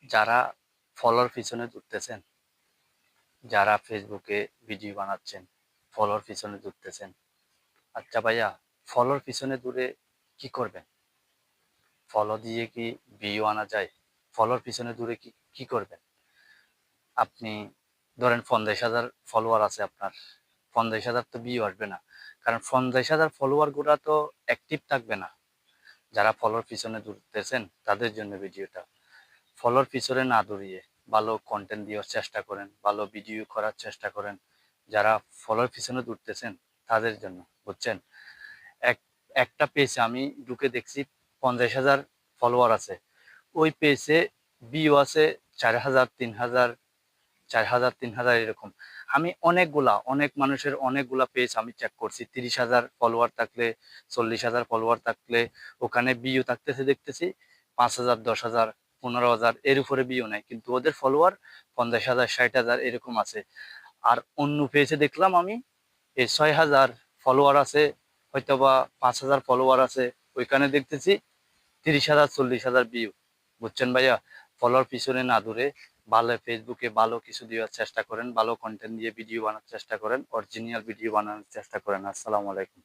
যারা ফলোর পিছনে ঘুরতেছেন, যারা ফেসবুকে ভিডিও বানাচ্ছেন, ফলোর পিছনে ঘুরতেছেন। আচ্ছা ভাইয়া, ফলোর পিছনে ঘুরে কি করবেন? ফলো দিয়ে কি ভিউ আনা যায়? ফলোর পিছনে ঘুরে কি করবেন? আপনি ধরেন ৫০,০০০ ফলোয়ার আছে আপনার। ৫০,০০০ তো ভিউ আসবে না। কারণ ৫০,০০০ ফলোয়ার গুলা তো অ্যাক্টিভ থাকবে না। যারা ফলোর পিছনে ঘুরতেছেন তাদের জন্য ভিডিওটা। ফলোর পিছনে না দৌড়িয়ে ভালো কন্টেন্ট দেওয়ার চেষ্টা করেন, ভালো ভিডিও করার চেষ্টা করেন। যারা ফলোর পিছনে দৌড়তেছেন তাদের জন্য, বুঝছেন? এক একটা পেজে আমি ঢুকে দেখছি ৫০,০০০ ফলোয়ার আছে। ওই পেজে ভিউ আছে ৪,০০০, ৩,০০০, ৪,০০০, ৩,০০০ এরকম। আমি অনেক মানুষের অনেকগুলা পেজ আমি চেক করছি। ৩০,০০০ ফলোয়ার থাকলে, ৪০,০০০ ফলোয়ার থাকলে ওখানে ভিউ থাকতেছে দেখতেছি ৫,০০০, ১০,০০০, ১৫,০০০ এর উপরে ভিউ নাই। কিন্তু ওদের ফলোয়ার ৫০,০০০, ৬০,০০০ এরকম আছে। আর অন্য পেজে দেখলাম আমি ৬,০০০ ফলোয়ার আছে, হয়তোবা ৫,০০০ ফলোয়ার আছে। ওইখানে দেখতেছি ৩০,০০০, ৪০,০০০ ভিউ। বুঝছেন ভাইয়া? ফলোয়ার পিছনে না দৌড়ে ভালো ফেসবুকে ভালো কিছু দেওয়ার চেষ্টা করেন, ভালো কন্টেন্ট দিয়ে ভিডিও বানানোর চেষ্টা করেন, অরিজিনাল ভিডিও বানানোর চেষ্টা করেন। আসসালামু আলাইকুম।